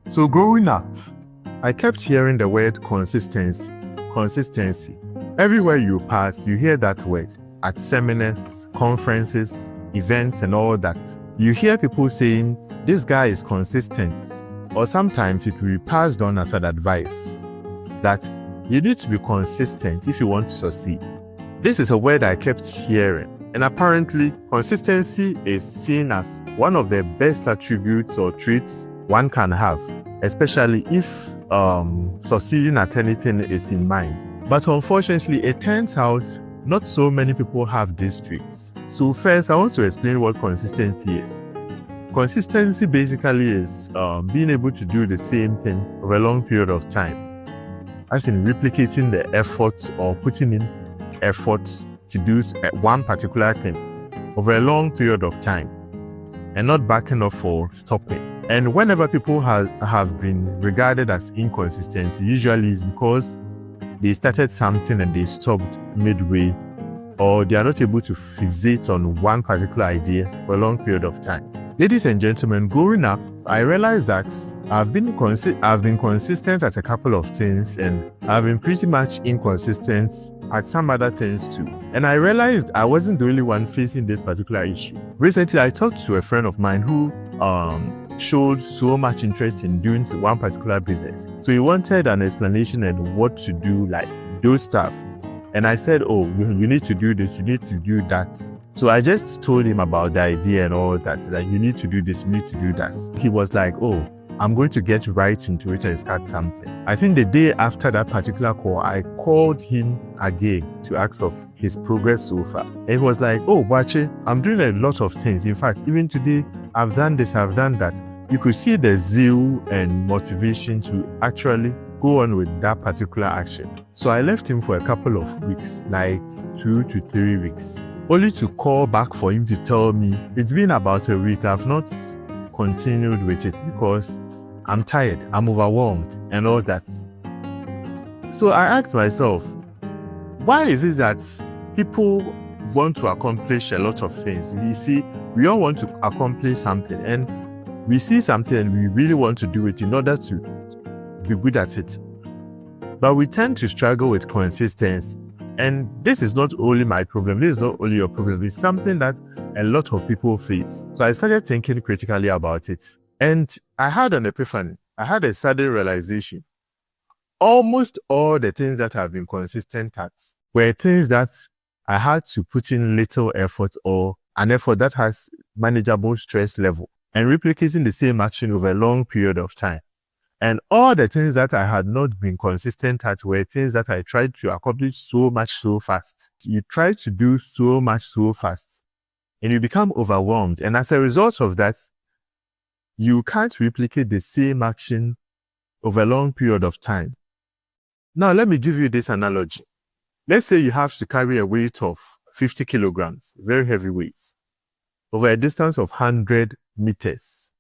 So growing up, I kept hearing the word consistency. Consistency. Everywhere you pass, you hear that word. At seminars, conferences, events, and all that. You hear people saying, this guy is consistent. Or sometimes it will be passed on as an advice that you need to be consistent if you want to succeed. This is a word I kept hearing. And apparently, consistency is seen as one of the best attributes or traits one can have, especially if succeeding at anything is in mind. But unfortunately, it turns out not so many people have these traits. So first, I want to explain what consistency is. Consistency basically is being able to do the same thing over a long period of time, as in replicating the effort or putting in effort to do one particular thing over a long period of time and not backing off or stopping. And whenever people have been regarded as inconsistency, usually it's because they started something and they stopped midway, or they are not able to fixate on one particular idea for a long period of time. Ladies and gentlemen, growing up, I realized that I've been consistent at a couple of things, and I've been pretty much inconsistent at some other things too. And I realized I wasn't the only one facing this particular issue. Recently, I talked to a friend of mine who showed so much interest in doing one particular business. So he wanted an explanation and what to do, like those stuff. And I said, oh, you need to do this, you need to do that. So I just told him about the idea and all that you need to do this, you need to do that. He was like, oh, I'm going to get right into it and start something. I think the day after that particular call, I called him again to ask of his progress so far. And he was like, oh, Bache, I'm doing a lot of things. In fact, even today, I've done this, I've done that. You could see the zeal and motivation to actually go on with that particular action. So I left him for a couple of weeks, like 2 to 3 weeks, only to call back for him to tell me, it's been about a week, I've not continued with it because I'm tired, I'm overwhelmed and all that. So I asked myself, why is it that people want to accomplish a lot of things? You see, we all want to accomplish something, and we see something and we really want to do it in order to be good at it. But we tend to struggle with consistency. And this is not only my problem, this is not only your problem, it's something that a lot of people face. So I started thinking critically about it. And I had an epiphany. I had a sudden realization. Almost all the things that I've been consistent at were things that I had to put in little effort, or an effort that has manageable stress level, and replicating the same action over a long period of time. And all the things that I had not been consistent at were things that I tried to accomplish so much so fast. You try to do so much so fast, and you become overwhelmed. And as a result of that, you can't replicate the same action over a long period of time. Now, let me give you this analogy. Let's say you have to carry a weight of 50 kilograms, very heavy weight, over a distance of 100 meters.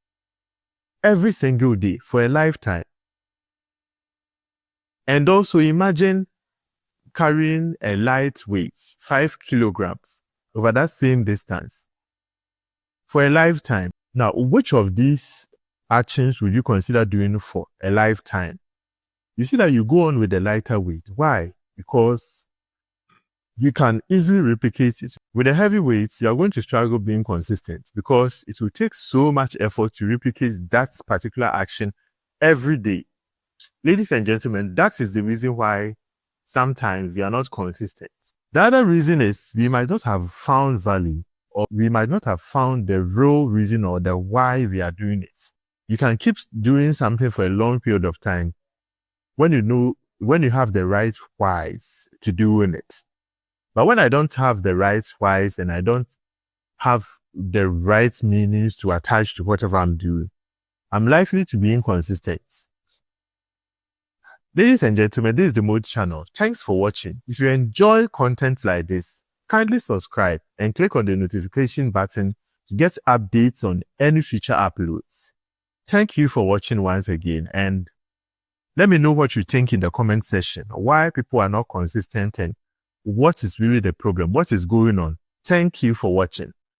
Every single day for a lifetime. And also imagine carrying a light weight, 5 kilograms, over that same distance for a lifetime. Now, which of these actions would you consider doing for a lifetime? You see that you go on with the lighter weight. Why? Because you can easily replicate it. With the heavy weights, you are going to struggle being consistent because it will take so much effort to replicate that particular action every day. Ladies and gentlemen, that is the reason why sometimes we are not consistent. The other reason is we might not have found value, or we might not have found the real reason or the why we are doing it. You can keep doing something for a long period of time when you have the right whys to doing it. But when I don't have the right whys and I don't have the right meanings to attach to whatever I'm doing, I'm likely to be inconsistent. Ladies and gentlemen, this is the Mode channel. Thanks for watching. If you enjoy content like this, kindly subscribe and click on the notification button to get updates on any future uploads. Thank you for watching once again, and let me know what you think in the comment section. Why people are not consistent and what is really the problem? What is going on? Thank you for watching.